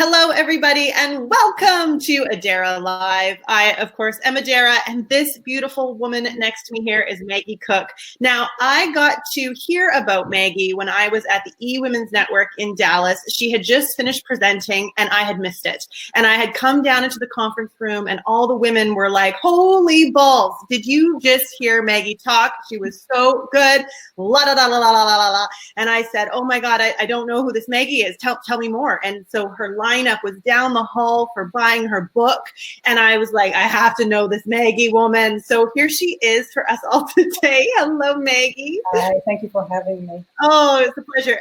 Hello, everybody, and welcome to Adara Live. I, of course, am Adara, and this beautiful woman next to me here is Magie Cook. Now, I got to hear about Maggie when I was at the eWomen's Network in Dallas. She had just finished presenting, and I had missed it. And I had come down into the conference room, and all the women were like, holy balls, did you just hear Maggie talk? She was so good. La la la la la la la la. And I said, oh my God, I don't know who this Maggie is. Tell me more. And so her lineup was down the hall for buying her book. And I was like, I have to know this Maggie woman. So here she is for us all today. Hello, Maggie. Hi, thank you for having me. Oh, it's a pleasure.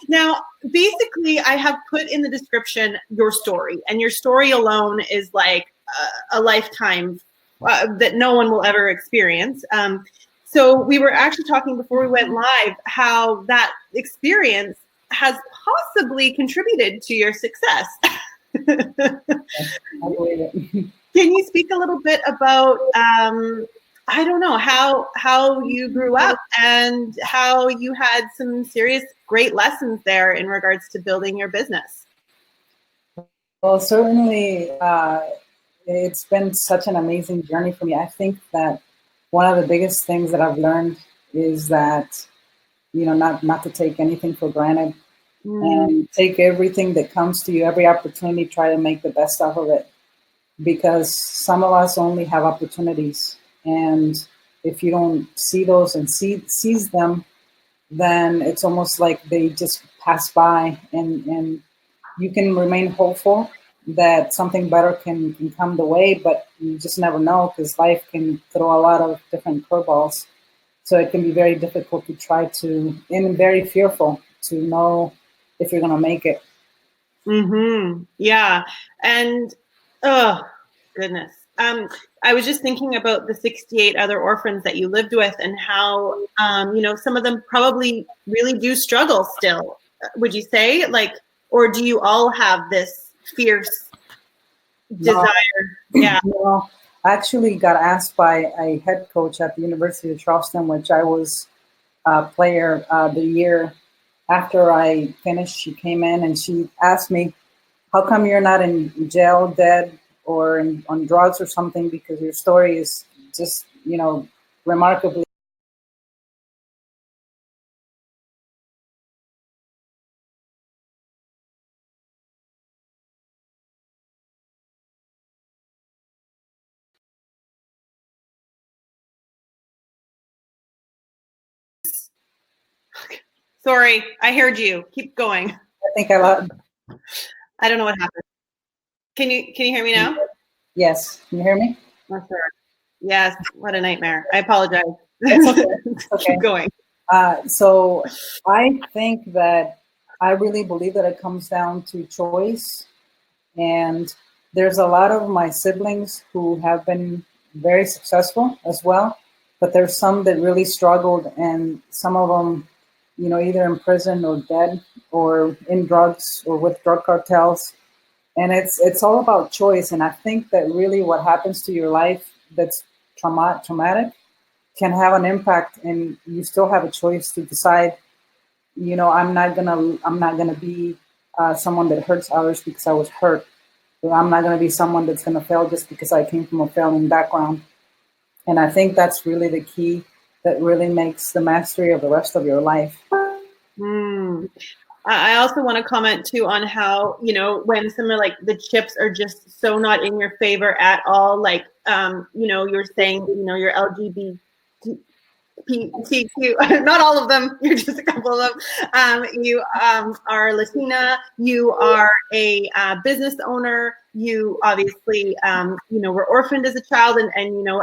Now, basically, I have put in the description your story. And your story alone is like a lifetime that no one will ever experience. So we were actually talking before we went live how that experience has possibly contributed to your success. I believe it. Can you speak a little bit about, I don't know, how you grew up and how you had some serious great lessons there in regards to building your business? Well, certainly it's been such an amazing journey for me. I think that one of the biggest things that I've learned is that, not to take anything for granted and take everything that comes to you, every opportunity, try to make the best out of it. Because some of us only have opportunities. And if you don't see those and seize them, then it's almost like they just pass by, and you can remain hopeful that something better can come the way, but you just never know because life can throw a lot of different curveballs. So it can be very difficult to try to, and very fearful to know if you're going to make it. Mm-hmm. Yeah. And, oh, goodness. I was just thinking about the 68 other orphans that you lived with and how, some of them probably really do struggle still. Would you say, or do you all have this fierce desire? Yeah. Well, I actually got asked by a head coach at the University of Charleston, which I was player the year after I finished. She came in and she asked me, how come you're not in jail, dead, or on drugs or something? Because your story is just, remarkably. Sorry, I heard you. Keep going. I think I lost. I don't know what happened. Can you hear me now? Yes. Can you hear me? Oh, sure. Yes. What a nightmare. I apologize. It's okay. Okay. Keep going. So I think that I really believe that it comes down to choice. And there's a lot of my siblings who have been very successful as well, but there's some that really struggled, and some of them, either in prison or dead or in drugs or with drug cartels. And it's all about choice. And I think that really what happens to your life that's traumatic can have an impact, and you still have a choice to decide, I'm not gonna be someone that hurts others because I was hurt. Or I'm not gonna be someone that's gonna fail just because I came from a failing background. And I think that's really the key that really makes the mastery of the rest of your life. I also want to comment too on how, when some of the chips are just so not in your favor at all, you're saying, you're LGBTQ, not all of them, you're just a couple of them. You are Latina, you are a business owner, you obviously, were orphaned as a child and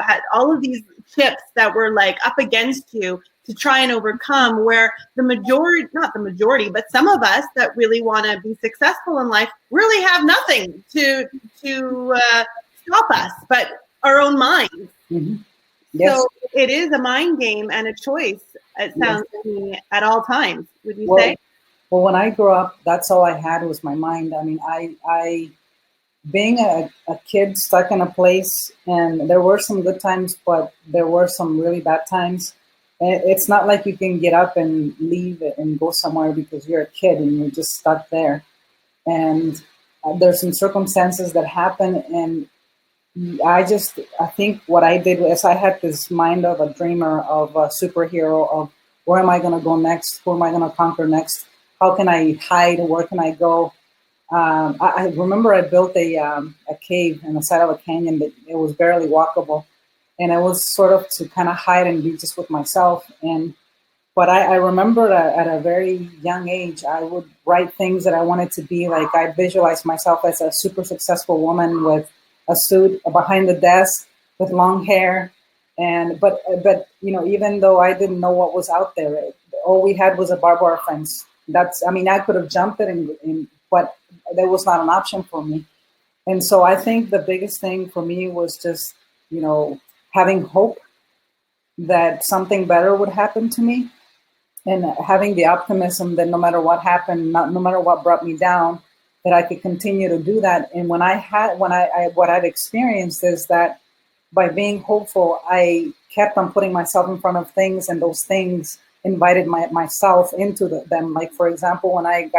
had all of these chips that were up against you to try and overcome, where not the majority, but some of us that really want to be successful in life really have nothing to stop us, but our own minds. Mm-hmm. Yes. So it is a mind game and a choice, it sounds to me, at all times, would you say? Well, when I grew up, that's all I had was my mind. I mean, I being a kid stuck in a place, and there were some good times, but there were some really bad times. It's not like you can get up and leave and go somewhere because you're a kid and you're just stuck there. And there's some circumstances that happen, and I think what I did was I had this mind of a dreamer, of a superhero, of where am I going to go next? Who am I going to conquer next? How can I hide? Where can I go? I remember I built a cave in the side of a canyon that it was barely walkable. And it was sort of to kind of hide and be just with myself. But I remember at a very young age, I would write things that I wanted to be. Like, I visualized myself as a super successful woman with a suit behind the desk with long hair. But even though I didn't know what was out there, all we had was a barbed wire fence. I could have jumped it, but that was not an option for me. And so I think the biggest thing for me was just, having hope that something better would happen to me, and having the optimism that no matter what happened, no matter what brought me down, that I could continue to do that. And what I've experienced is that by being hopeful, I kept on putting myself in front of things, and those things invited myself into them. Like, for example, when I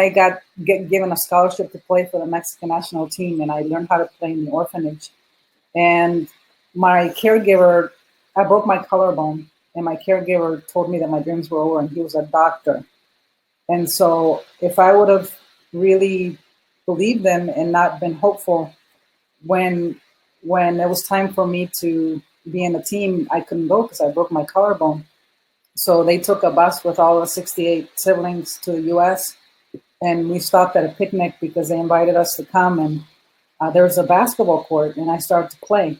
got given a scholarship to play for the Mexican national team, and I learned how to play in the orphanage. And my caregiver, I broke my collarbone, and my caregiver told me that my dreams were over, and he was a doctor. And so if I would have really believed them and not been hopeful, when it was time for me to be in the team, I couldn't go because I broke my collarbone. So they took a bus with all the 68 siblings to the U.S., and we stopped at a picnic because they invited us to come, and there was a basketball court, and I started to play.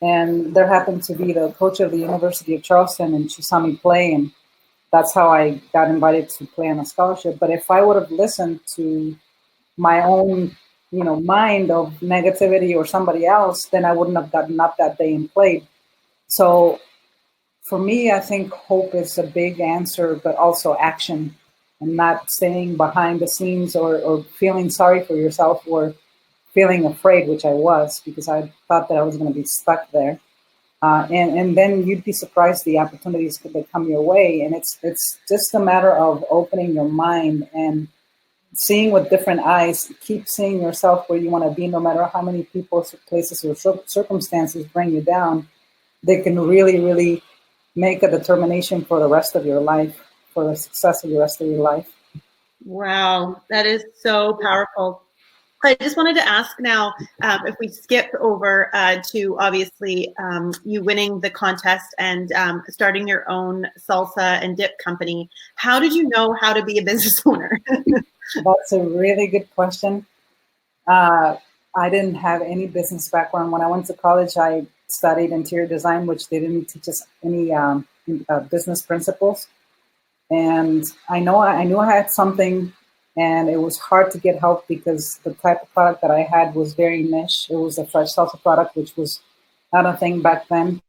And there happened to be the coach of the University of Charleston, and she saw me play, and that's how I got invited to play on a scholarship. But if I would have listened to my own, mind of negativity or somebody else, then I wouldn't have gotten up that day and played. So for me, I think hope is a big answer, but also action, and not staying behind the scenes or feeling sorry for yourself or feeling afraid, which I was, because I thought that I was going to be stuck there. And then you'd be surprised the opportunities that come your way. And it's just a matter of opening your mind and seeing with different eyes. Keep seeing yourself where you want to be, no matter how many people, places, or circumstances bring you down. They can really, really make a determination for the rest of your life, for the success of the rest of your life. Wow, that is so powerful. I just wanted to ask now, if we skip over to obviously you winning the contest and starting your own salsa and dip company, how did you know how to be a business owner? That's a really good question. I didn't have any business background. When I went to college, I studied interior design, which they didn't teach us any business principles. And I knew I had something. And it was hard to get help because the type of product that I had was very niche. It was a Fresh Salsa product, which was not a thing back then.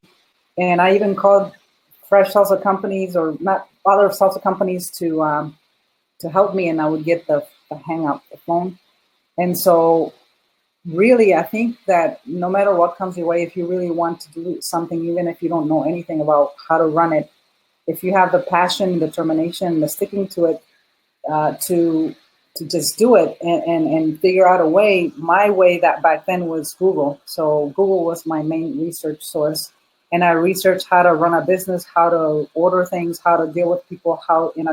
And I even called Fresh Salsa companies, or not other salsa companies, to help me, and I would get the hang up the phone. And so really, I think that no matter what comes your way, if you really want to do something, even if you don't know anything about how to run it, if you have the passion, determination, the sticking to it, to just do it and figure out a way. My way that back then was Google. So Google was my main research source. And I researched how to run a business, how to order things, how to deal with people,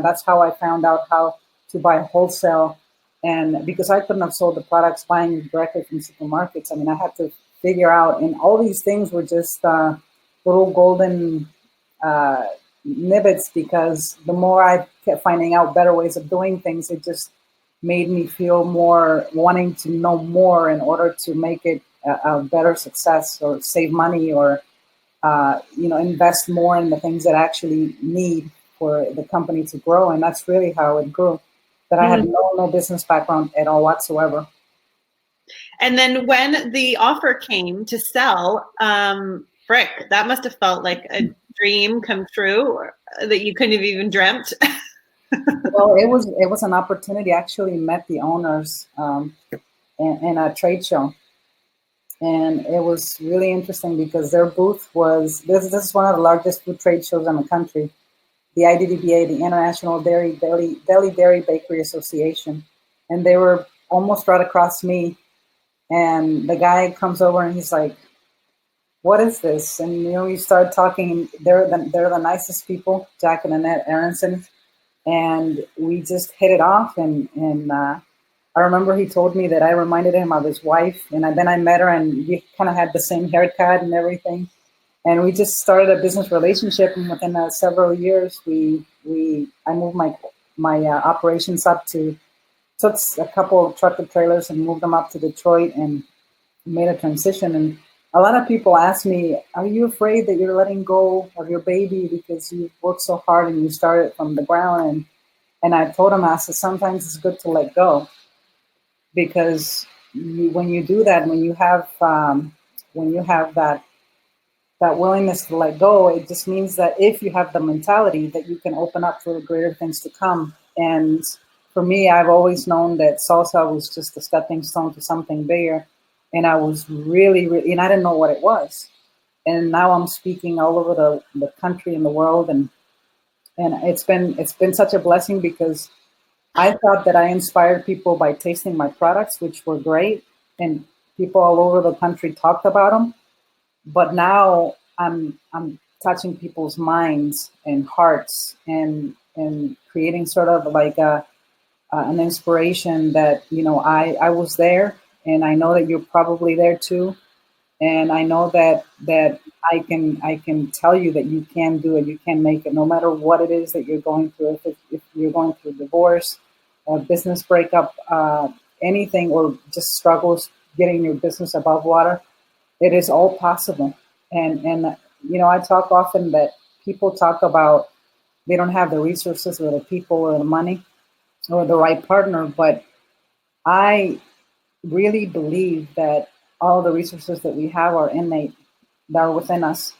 that's how I found out how to buy wholesale. And because I couldn't have sold the products buying directly from supermarkets, I had to figure out, and all these things were just little golden nibbits, because the more I kept finding out better ways of doing things, it just made me feel more wanting to know more in order to make it a better success, or save money, or invest more in the things that I actually need for the company to grow. And that's really how it grew. But I had no business background at all whatsoever. And then when the offer came to sell, frick, that must have felt like a dream come true that you couldn't have even dreamt. Well, it was an opportunity. I actually met the owners in a trade show, and it was really interesting because their booth was this is one of the largest food trade shows in the country, the IDDBA, the International Dairy Bakery Association, and they were almost right across me. And the guy comes over and he's like, "What is this?" And you start talking. They're the nicest people, Jack and Annette Aronson, and we just hit it off. And I remember he told me that I reminded him of his wife, and then I met her, and we kind of had the same haircut and everything. And we just started a business relationship, and within several years, I moved my operations up to, took a couple of trucker trailers and moved them up to Detroit and made a transition. And a lot of people ask me, "Are you afraid that you're letting go of your baby because you worked so hard and you started from the ground?" And I told them, I said, sometimes it's good to let go, because when you do that, when you have that willingness to let go, it just means that if you have the mentality that you can open up for greater things to come. And for me, I've always known that salsa was just a stepping stone to something bigger. And I was really, and I didn't know what it was. And now I'm speaking all over the country and the world. And it's been such a blessing, because I thought that I inspired people by tasting my products, which were great. And people all over the country talked about them. But now I'm touching people's minds and hearts, and creating sort of like an inspiration that, I was there, and I know that you're probably there too. And I know that I can tell you that you can do it, you can make it, no matter what it is that you're going through. If you're going through a divorce, a business breakup, anything, or just struggles getting your business above water, it is all possible. And I talk often that people talk about they don't have the resources or the people or the money or the right partner, but I really believe that all the resources that we have are innate, that are within us.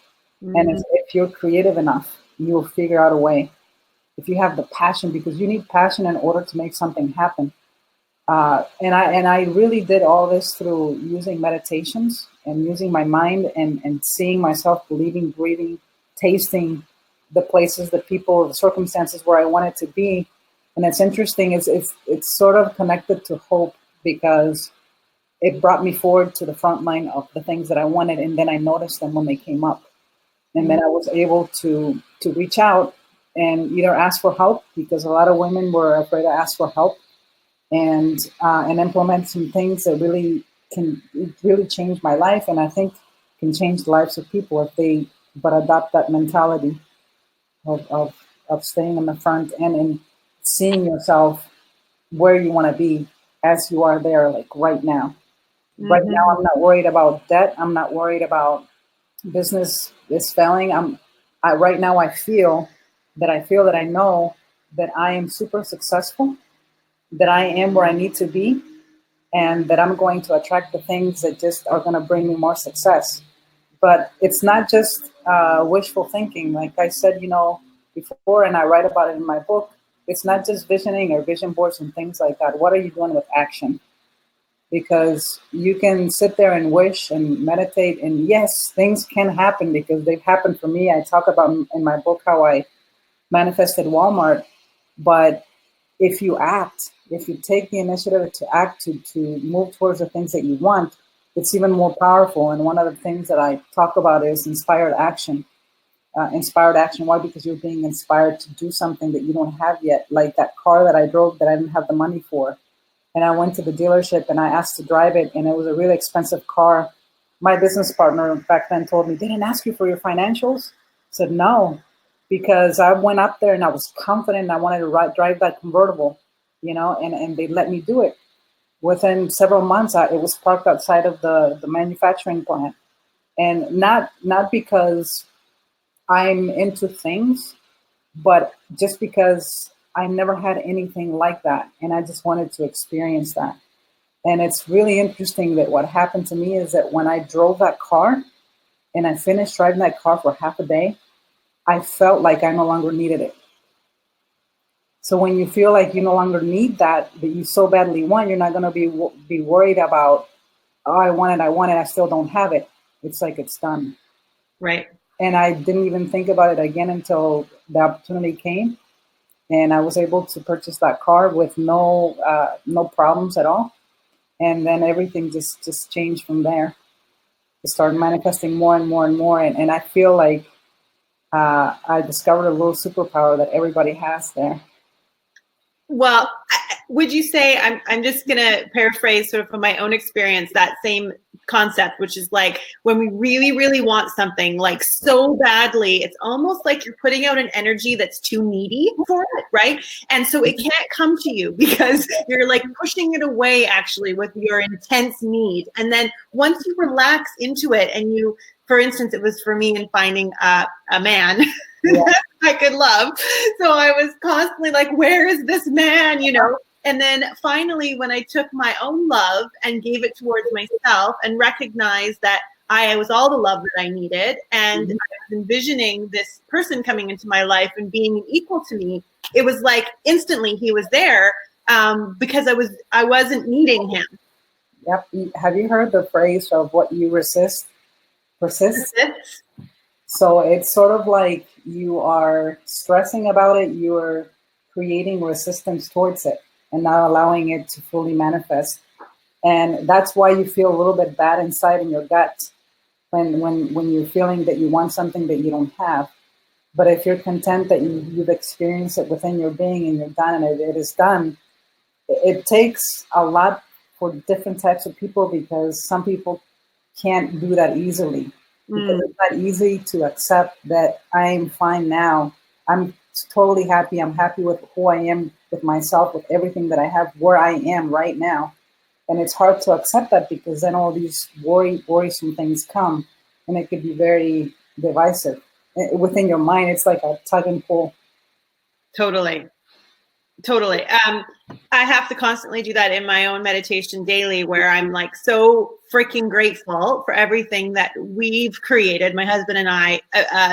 Mm-hmm. And if you're creative enough, you'll figure out a way. If you have the passion, because you need passion in order to make something happen. And I really did all this through using meditations and using my mind, and seeing myself, believing, breathing, tasting the places, the people, the circumstances where I wanted to be. And it's interesting, it's sort of connected to hope, because it brought me forward to the front line of the things that I wanted, and then I noticed them when they came up. And then I was able to reach out and either ask for help, because a lot of women were afraid to ask for help, and implement some things that really can change my life, and I think can change the lives of people if they but adopt that mentality of staying in the front, and seeing yourself where you want to be as you are there, like right now. Mm-hmm. Right now, I'm not worried about debt. I'm not worried about business is failing. Right now I feel that I know that I am super successful, that I am where I need to be, and that I'm going to attract the things that just are going to bring me more success. But it's not just wishful thinking. Like I said, before, and I write about it in my book, it's not just visioning or vision boards and things like that. What are you doing with action? Because you can sit there and wish and meditate, and yes, things can happen, because they've happened for me. I talk about in my book how I manifested Walmart. But if you act, if you take the initiative to act, to move towards the things that you want, it's even more powerful. And one of the things that I talk about is inspired action. Inspired action. Why? Because you're being inspired to do something that you don't have yet. Like that car that I drove that I didn't have the money for. And I went to the dealership and I asked to drive it, and it was a really expensive car. My business partner back then told me, "They didn't ask you for your financials?" I said, "No," because I went up there and I was confident I wanted to drive that convertible, and they let me do it. Within several months, it was parked outside of the manufacturing plant. And not because I'm into things, but just because I never had anything like that, and I just wanted to experience that. And it's really interesting that what happened to me is that when I drove that car and I finished driving that car for half a day, I felt like I no longer needed it. So when you feel like you no longer need that you so badly want, you're not going to be worried about, "Oh, I want it, I still don't have it." It's like it's done. Right. And I didn't even think about it again until the opportunity came. and I was able to purchase that car with no problems at all. And then everything just changed from there. To start manifesting more and more and more, and I feel like I discovered a little superpower that everybody has there. Well, would you say, I'm just going to paraphrase sort of from my own experience, that same concept, which is like when we really, really want something like so badly, it's almost like you're putting out an energy that's too needy for it, right? And so it can't come to you because you're like pushing it away actually with your intense need. And then once you relax into it and you, for instance, it was for me in finding a man I could love. So I was constantly like, where is this man, you know? And then finally, when I took my own love and gave it towards myself and recognized that I was all the love that I needed, and I was envisioning this person coming into my life and being equal to me, it was like instantly he was there because I wasn't needing him. Yep. Have you heard the phrase of what you resist, persists? So it's sort of like you are stressing about it, you are creating resistance towards it and not allowing it to fully manifest. And that's why you feel a little bit bad inside in your gut when you're feeling that you want something that you don't have. But if you're content that you've experienced it within your being and you're done and it is done, it takes a lot for different types of people because some people can't do that easily. Because it's not easy to accept that I'm fine now. I'm totally happy. I'm happy with who I am, with myself, with everything that I have, where I am right now. And it's hard to accept that because then all these worrisome things come, and it could be very divisive. Within your mind, it's like a tug and pull. Totally. I have to constantly do that in my own meditation daily, where I'm like so freaking grateful for everything that we've created, my husband and I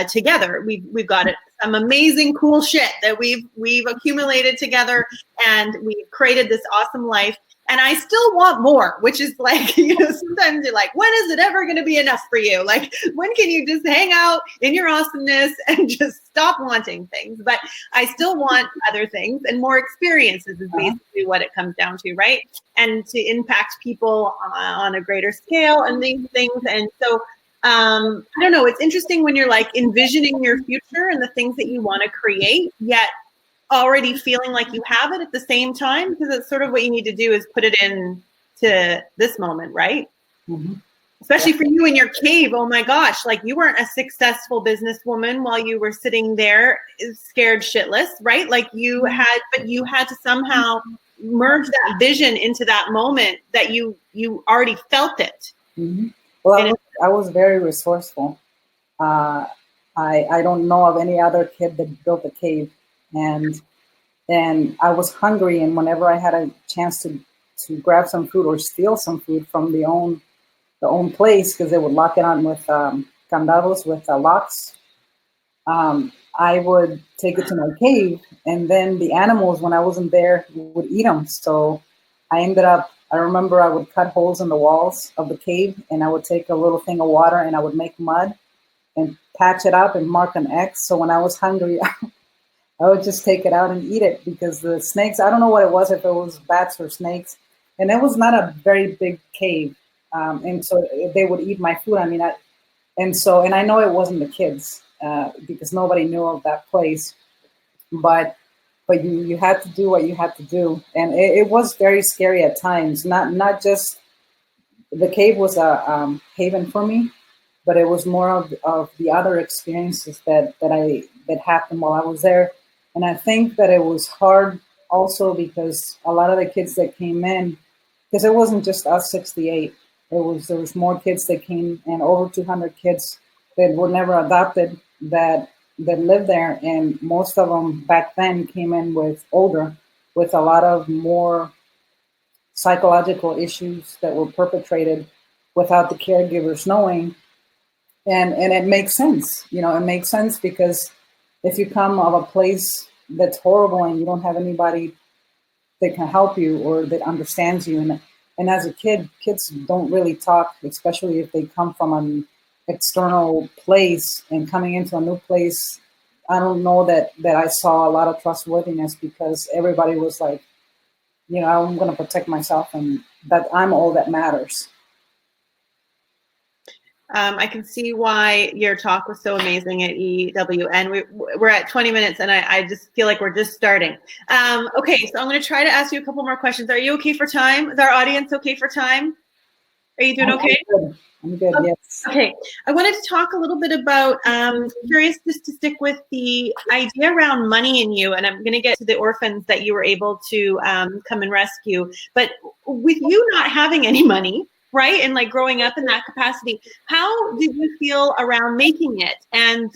together. We've got some amazing, cool shit that we've accumulated together, and we've created this awesome life. And I still want more, which is like, you know, sometimes you're like, when is it ever going to be enough for you? Like, when can you just hang out in your awesomeness and just stop wanting things? But I still want other things, and more experiences is basically what it comes down to, right? And to impact people on a greater scale and these things. And so, I don't know, it's interesting when you're like envisioning your future and the things that you want to create, yet already feeling like you have it at the same time, because it's sort of what you need to do is put it in to this moment, right? Especially for you in your cave. Oh my gosh, like you weren't a successful businesswoman while you were sitting there scared shitless, right? Like you had to somehow merge that vision into that moment that you already felt it. Well, I was very resourceful. I don't know of any other kid that built a cave. And I was hungry, and whenever I had a chance to grab some food or steal some food from the own place, because they would lock it on with candados, with locks, I would take it to my cave, and then the animals, when I wasn't there, would eat them. So I remember I would cut holes in the walls of the cave, and I would take a little thing of water and I would make mud and patch it up and mark an X. So when I was hungry, I would just take it out and eat it, because the snakes, I don't know what it was, if it was bats or snakes, and it was not a very big cave. And so they would eat my food. I mean, and I know it wasn't the kids because nobody knew of that place, but you had to do what you had to do. And it was very scary at times. Not just the cave was a haven for me, but it was more of the other experiences that happened while I was there. And I think that it was hard also because a lot of the kids that came in, because it wasn't just us 68, there was more kids that came, and over 200 kids that were never adopted that lived there. And most of them back then came in with a lot of more psychological issues that were perpetrated without the caregivers knowing. And it makes sense. You know, it makes sense because if you come of a place that's horrible and you don't have anybody that can help you or that understands you, and as a kid, kids don't really talk, especially if they come from an external place and coming into a new place, I don't know that I saw a lot of trustworthiness, because everybody was like, I'm going to protect myself and that I'm all that matters. I can see why your talk was so amazing at EWN. We're at 20 minutes, and I just feel like we're just starting. Okay, so I'm going to try to ask you a couple more questions. Are you okay for time? Is our audience okay for time? Are you doing okay? I'm good, okay. Yes. Okay, I wanted to talk a little bit about, curious just to stick with the idea around money in you, and I'm going to get to the orphans that you were able to come and rescue. But with you not having any money, right, and like growing up in that capacity, how did you feel around making it, and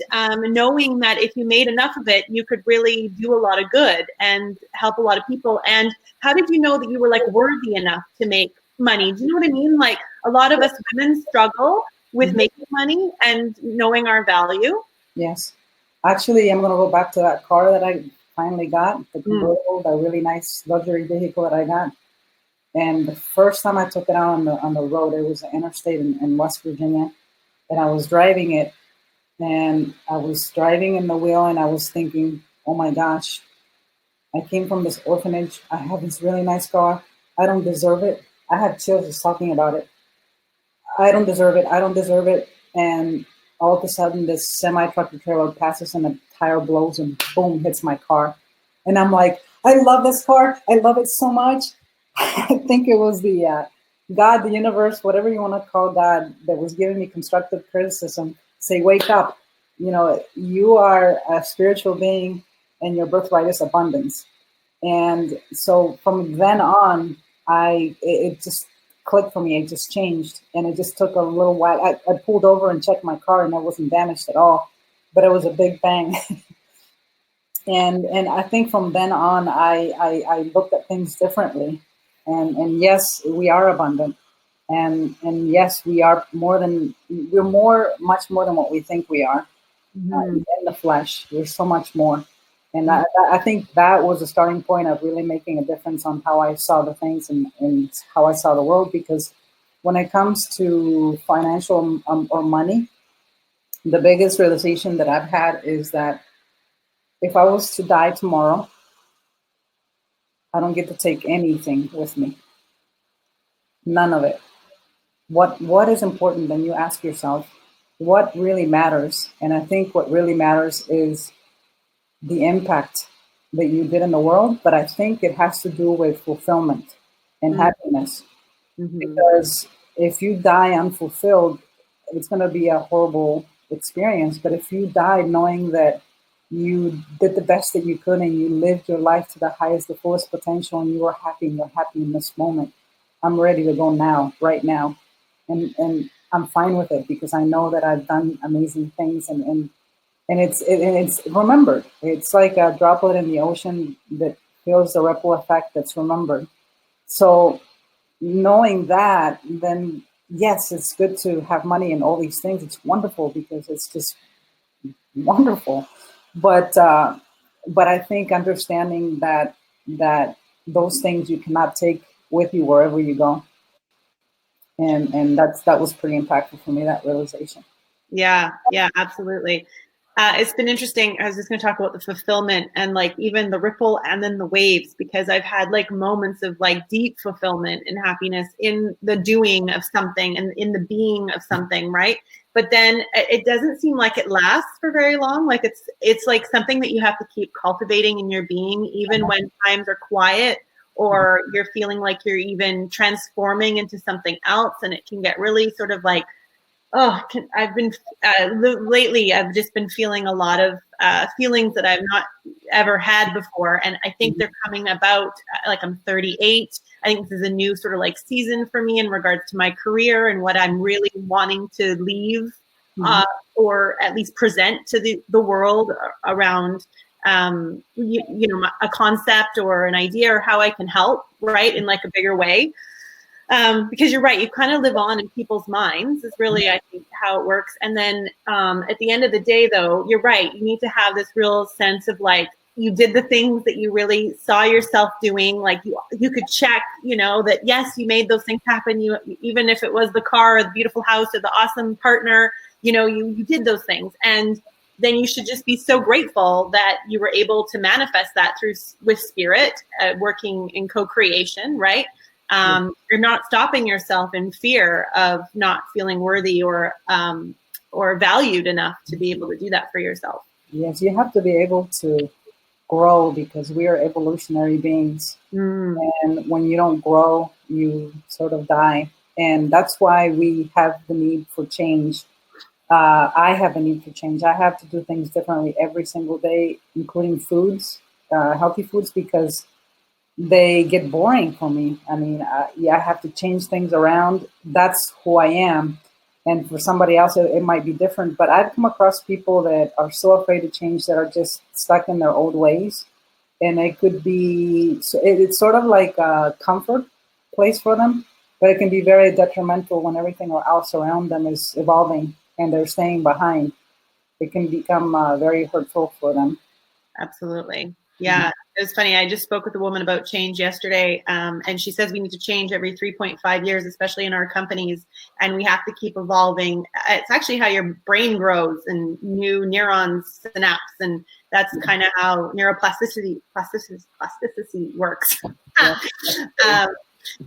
knowing that if you made enough of it, you could really do a lot of good and help a lot of people? And how did you know that you were like worthy enough to make money? Do you know what I mean? Like, a lot of us women struggle with making money and knowing our value. Yes. Actually, I'm going to go back to that car that I finally got, the convertible, the really nice luxury vehicle that I got. And the first time I took it out on the road, it was an interstate in West Virginia, and I was driving it, and I was driving in the wheel, and I was thinking, oh my gosh, I came from this orphanage. I have this really nice car. I don't deserve it. I had chills just talking about it. I don't deserve it. I don't deserve it. And all of a sudden, this semi-tractor trailer passes and a tire blows and boom, hits my car. And I'm like, I love this car. I love it so much. I think it was the God, the universe, whatever you want to call God, that was giving me constructive criticism. Say, wake up. You are a spiritual being, and your birthright is abundance. And so from then on, it just clicked for me. It just changed, and it just took a little while. I pulled over and checked my car, and it wasn't damaged at all, but it was a big bang. and I think from then on, I looked at things differently. And yes, we are abundant, and yes, we are much more than what we think we are. In the flesh, there's so much more. And I think that was a starting point of really making a difference on how I saw the things and how I saw the world. Because when it comes to financial or money, the biggest realization that I've had is that if I was to die tomorrow, I don't get to take anything with me. None of it. What is important? Then you ask yourself, what really matters? And I think what really matters is the impact that you did in the world, but I think it has to do with fulfillment and happiness. Because if you die unfulfilled, it's going to be a horrible experience. But if you die knowing that you did the best that you could and you lived your life to the highest, the fullest potential, and you were happy and you're happy in this moment, I'm ready to go now, right now. And I'm fine with it, because I know that I've done amazing things, and it's remembered. It's like a droplet in the ocean that feels the ripple effect that's remembered. So knowing that, then yes, it's good to have money and all these things. It's wonderful, because it's just wonderful. But I think understanding that those things you cannot take with you wherever you go. And that was pretty impactful for me, that realization. Yeah, absolutely. It's been interesting. I was just going to talk about the fulfillment and like even the ripple and then the waves, because I've had like moments of like deep fulfillment and happiness in the doing of something and in the being of something, right? But then it doesn't seem like it lasts for very long. Like it's like something that you have to keep cultivating in your being, even when times are quiet or you're feeling like you're even transforming into something else. And it can get really sort of like, I've been lately, I've just been feeling a lot of feelings that I've not ever had before. And I think they're coming about, like I'm 38. I think this is a new sort of like season for me in regards to my career and what I'm really wanting to leave or at least present to the world around, a concept or an idea or how I can help, right, in like a bigger way. Because you're right, you kind of live on in people's minds is really, I think, how it works. And then at the end of the day, though, you're right. You need to have this real sense of like, you did the things that you really saw yourself doing. Like you could check, that yes, you made those things happen. You, even if it was the car or the beautiful house or the awesome partner, you did those things. And then you should just be so grateful that you were able to manifest that with spirit, working in co-creation, right? You're not stopping yourself in fear of not feeling worthy or valued enough to be able to do that for yourself. Yes, you have to be able to grow because we are evolutionary beings. And when you don't grow, you sort of die. And that's why we have the need for change. I have a need for change. I have to do things differently every single day, including foods, healthy foods, because they get boring for me. I mean, I have to change things around. That's who I am. And for somebody else, it might be different. But I've come across people that are so afraid to change, that are just stuck in their old ways. And it could be, it's sort of like a comfort place for them, but it can be very detrimental when everything else around them is evolving and they're staying behind. It can become very hurtful for them. Absolutely. Yeah. It was funny. I just spoke with a woman about change yesterday, and she says we need to change every 3.5 years, especially in our companies, and we have to keep evolving. It's actually how your brain grows and new neurons synapse, and that's kind of how neuroplasticity works.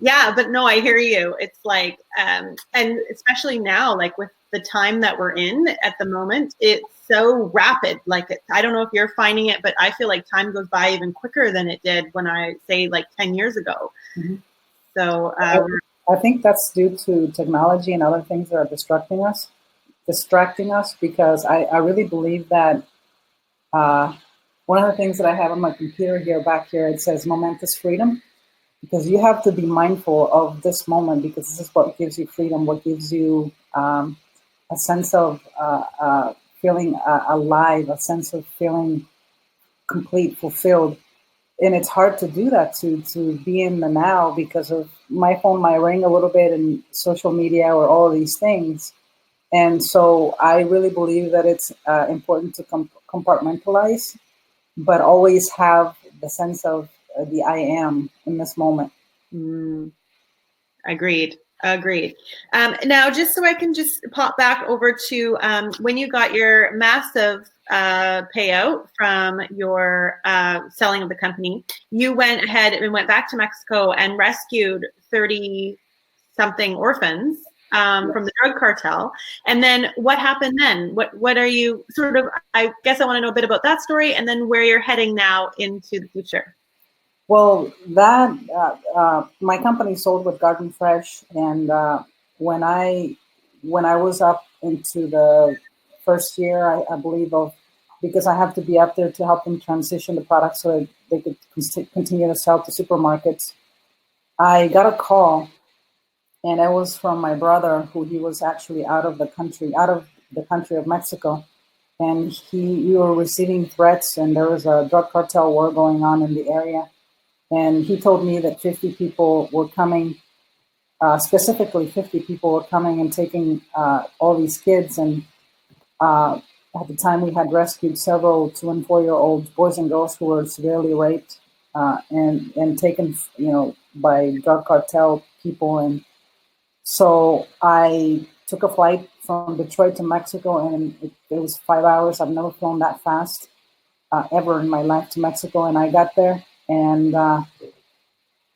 Yeah, but no, I hear you. It's like, and especially now, like with the time that we're in at the moment, it's so rapid. Like, I don't know if you're finding it, but I feel like time goes by even quicker than it did when I say like 10 years ago. So I think that's due to technology and other things that are distracting us because I really believe that one of the things that I have on my computer back here, it says momentous freedom, because you have to be mindful of this moment, because this is what gives you freedom, what gives you a sense of feeling alive, a sense of feeling complete, fulfilled. And it's hard to do that, to be in the now, because of my phone might ring a little bit and social media or all of these things. And so I really believe that it's important to compartmentalize, but always have the sense of the I am in this moment. Agreed. Now, just so I can just pop back over to when you got your massive payout from your selling of the company, you went ahead and went back to Mexico and rescued 30-something orphans from the drug cartel. And then what happened then? What are you sort of, I guess I want to know a bit about that story, and then where you're heading now into the future. Well, that my company sold with Garden Fresh, and when I was up into the first year, I believe, because I have to be up there to help them transition the product so that they could continue to sell to supermarkets, I got a call, and it was from my brother, who he was actually out of the country of Mexico, and we were receiving threats, and there was a drug cartel war going on in the area. And he told me that 50 people were coming, specifically 50 people were coming and taking all these kids. And at the time, we had rescued several 2- and 4-year-old boys and girls who were severely raped and taken, by drug cartel people. And so I took a flight from Detroit to Mexico, and it was 5 hours. I've never flown that fast ever in my life to Mexico. And I got there. And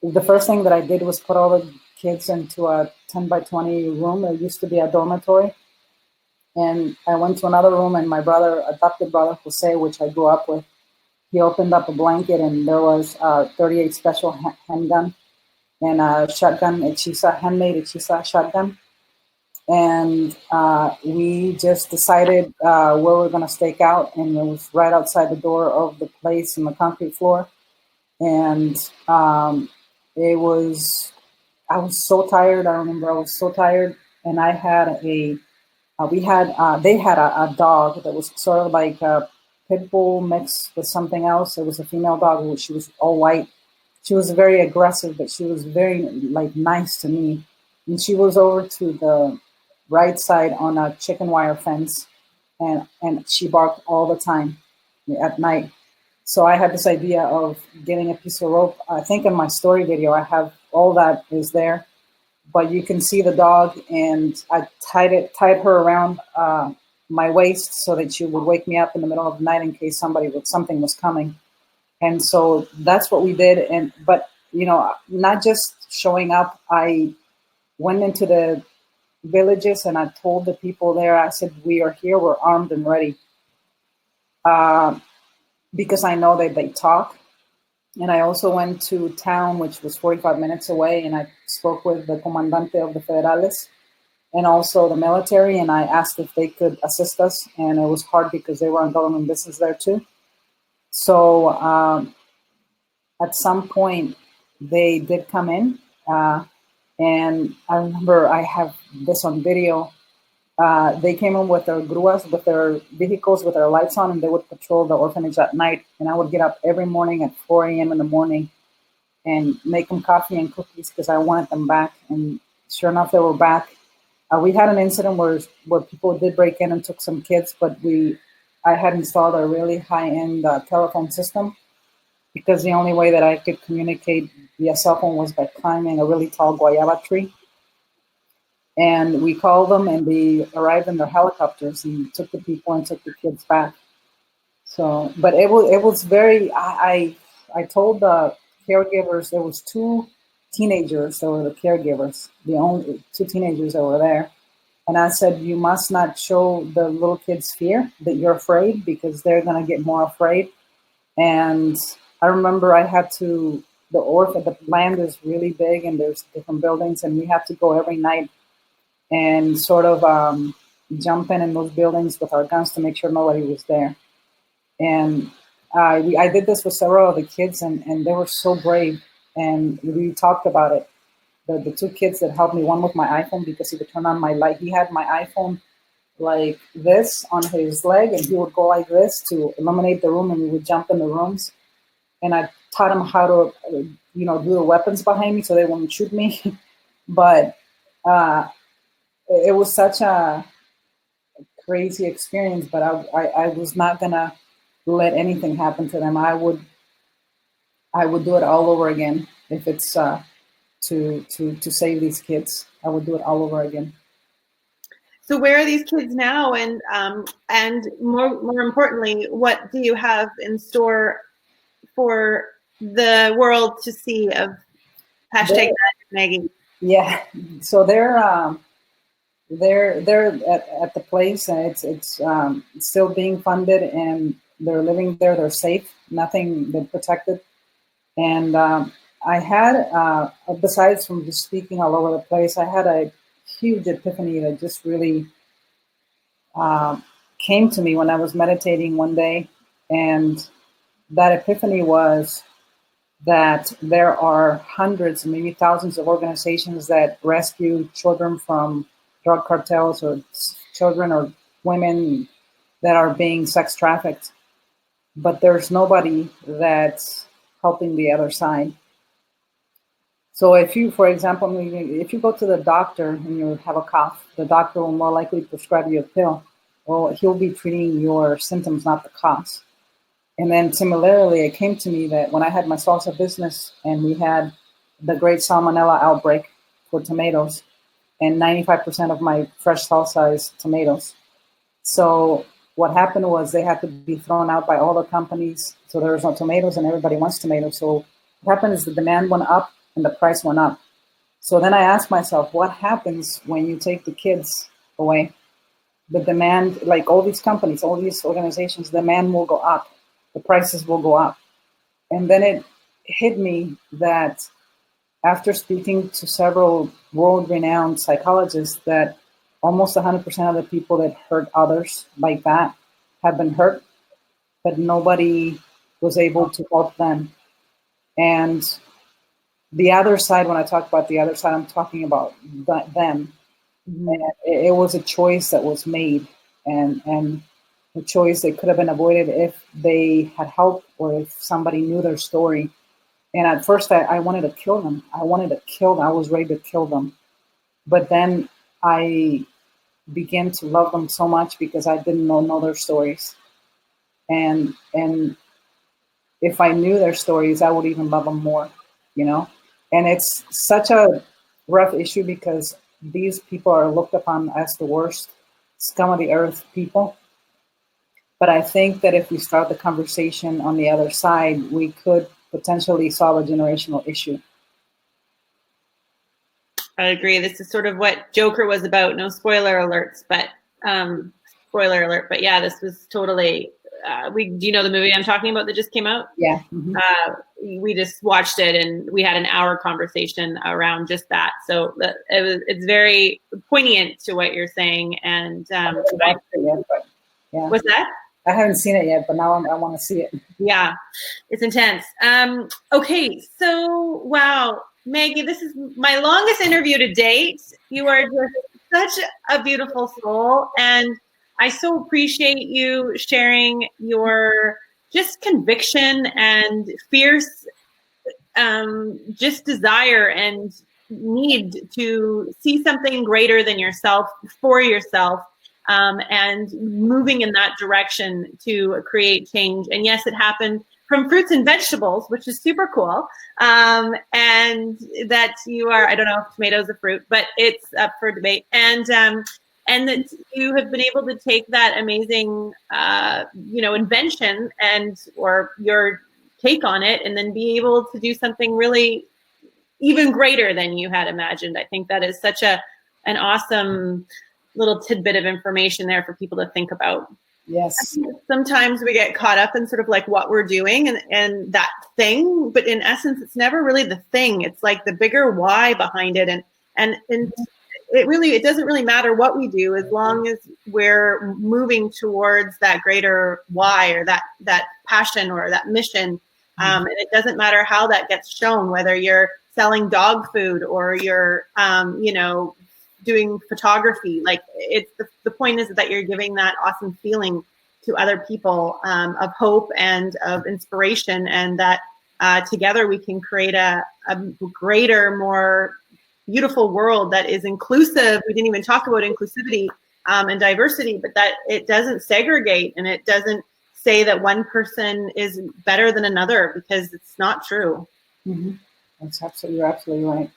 the first thing that I did was put all the kids into a 10 by 20 room. It used to be a dormitory. And I went to another room, and my adopted brother, Jose, which I grew up with, he opened up a blanket, and there was a 38 special handgun and a shotgun, handmade Hechiza shotgun. And we just decided where we're going to stake out. And it was right outside the door of the place in the concrete floor. And I was so tired. I remember I was so tired, and I had they had a dog that was sort of like a pit bull mixed with something else. It was a female dog. She was all white. She was very aggressive, but she was very nice to me. And she was over to the right side on a chicken wire fence, and she barked all the time at night. So I had this idea of getting a piece of rope. I think in my story video, I have all that is there, but you can see the dog, and I tied her around my waist so that she would wake me up in the middle of the night in case something was coming. And so that's what we did. But not just showing up. I went into the villages and I told the people there, I said, we are here, we're armed and ready. Because I know that they talk. And I also went to town, which was 45 minutes away, and I spoke with the comandante of the federales and also the military, and I asked if they could assist us. And it was hard because they were on government business there too. So at some point, they did come in. And I remember I have this on video. They came in with their gruas, with their vehicles, with their lights on, and they would patrol the orphanage at night. And I would get up every morning at 4 a.m. in the morning and make them coffee and cookies because I wanted them back. And sure enough, they were back. We had an incident where people did break in and took some kids, but I had installed a really high-end telephone system because the only way that I could communicate via cell phone was by climbing a really tall guayaba tree. And we called them, and they arrived in their helicopters and took the people and took the kids back. So, but it was very. I told the caregivers, there was 2 teenagers that were the caregivers, the only 2 teenagers that were there, and I said, you must not show the little kids fear, that you're afraid, because they're gonna get more afraid. And I remember I had to. The land is really big, and there's different buildings, and we had to go every night and sort of jump in those buildings with our guns to make sure nobody was there. And I did this with several of the kids, and they were so brave. And we talked about it. The 2 kids that helped me, one with my iPhone because he would turn on my light. He had my iPhone like this on his leg, and he would go like this to illuminate the room, and we would jump in the rooms. And I taught him how to, do the weapons behind me so they wouldn't shoot me. But it was such a crazy experience, but I was not gonna let anything happen to them. I would do it all over again if it's to save these kids. I would do it all over again. So where are these kids now? And more importantly, what do you have in store for the world to see of #Maggie? Yeah, so they're at the place, and it's still being funded, and they're living there. They're safe, nothing, they're protected. And I had, besides from just speaking all over the place, I had a huge epiphany that just really came to me when I was meditating one day. And that epiphany was that there are hundreds, maybe thousands of organizations that rescue children from drug cartels, or children or women that are being sex trafficked. But there's nobody that's helping the other side. So if you, for example, if you go to the doctor and you have a cough, the doctor will more likely prescribe you a pill. Well, he'll be treating your symptoms, not the cause. And then similarly, it came to me that when I had my salsa business and we had the great salmonella outbreak for tomatoes, and 95% of my fresh salsa is tomatoes. So what happened was they had to be thrown out by all the companies. So there was no tomatoes, and everybody wants tomatoes. So what happened is the demand went up and the price went up. So then I asked myself, what happens when you take the kids away? The demand, like all these companies, all these organizations, the demand will go up. The prices will go up. And then it hit me that after speaking to several world-renowned psychologists, that almost 100% of the people that hurt others like that have been hurt, but nobody was able to help them. And the other side, when I talk about the other side, I'm talking about them. And it was a choice that was made, and a choice that could have been avoided if they had help, or if somebody knew their story. And at first I wanted to kill them. I was ready to kill them. But then I began to love them so much because I didn't know their stories. And if I knew their stories, I would even love them more, And it's such a rough issue because these people are looked upon as the worst. scum of the earth people. But I think that if we start the conversation on the other side, we could potentially solve a generational issue. I agree. This is sort of what Joker was about. No spoiler alerts, but spoiler alert. But yeah, this was totally. Do you know the movie I'm talking about that just came out? Yeah. Mm-hmm. We just watched it, and we had an hour conversation around just that. So it's very poignant to what you're saying. And Yeah. What's that? I haven't seen it yet, but now I want to see it. Yeah, it's intense. Okay, so wow, Maggie, this is my longest interview to date. You are just such a beautiful soul, and I so appreciate you sharing your just conviction and fierce just desire and need to see something greater than yourself for yourself. And moving in that direction to create change. And yes, it happened from fruits and vegetables, which is super cool. And that you are, I don't know if tomatoes are fruit, but it's up for debate. And that you have been able to take that amazing, invention or your take on it, and then be able to do something really even greater than you had imagined. I think that is such an awesome little tidbit of information there for people to think about. Yes. Sometimes we get caught up in sort of like what we're doing and that thing, but in essence, it's never really the thing. It's like the bigger why behind it. And it doesn't really matter what we do as long as we're moving towards that greater why or that passion or that mission. And it doesn't matter how that gets shown, whether you're selling dog food or you're, doing photography. Like it's the point is that you're giving that awesome feeling to other people of hope and of inspiration, and that together we can create a greater, more beautiful world that is inclusive. We didn't even talk about inclusivity and diversity, but that it doesn't segregate and it doesn't say that one person is better than another, because it's not true. Mm-hmm. You're absolutely right.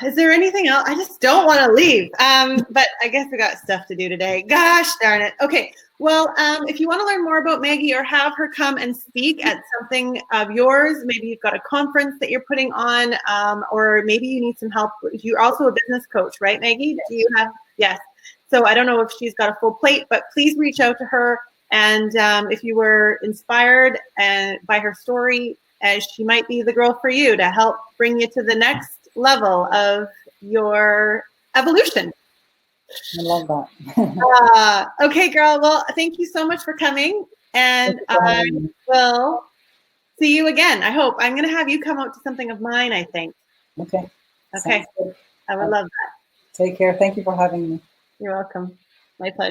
Is there anything else? I just don't want to leave. But I guess we got stuff to do today. Gosh darn it. Okay. Well, if you want to learn more about Maggie or have her come and speak at something of yours, maybe you've got a conference that you're putting on, or maybe you need some help. You're also a business coach, right, Maggie? Do you have? Yes. So I don't know if she's got a full plate, but please reach out to her. And if you were inspired by her story, she might be the girl for you to help bring you to the next level of your evolution. I love that. Okay, girl. Well, thank you so much for coming, and I will see you again. I hope I'm going to have you come out to something of mine, I think. Okay. I would love that. Take care. Thank you for having me. You're welcome. My pleasure.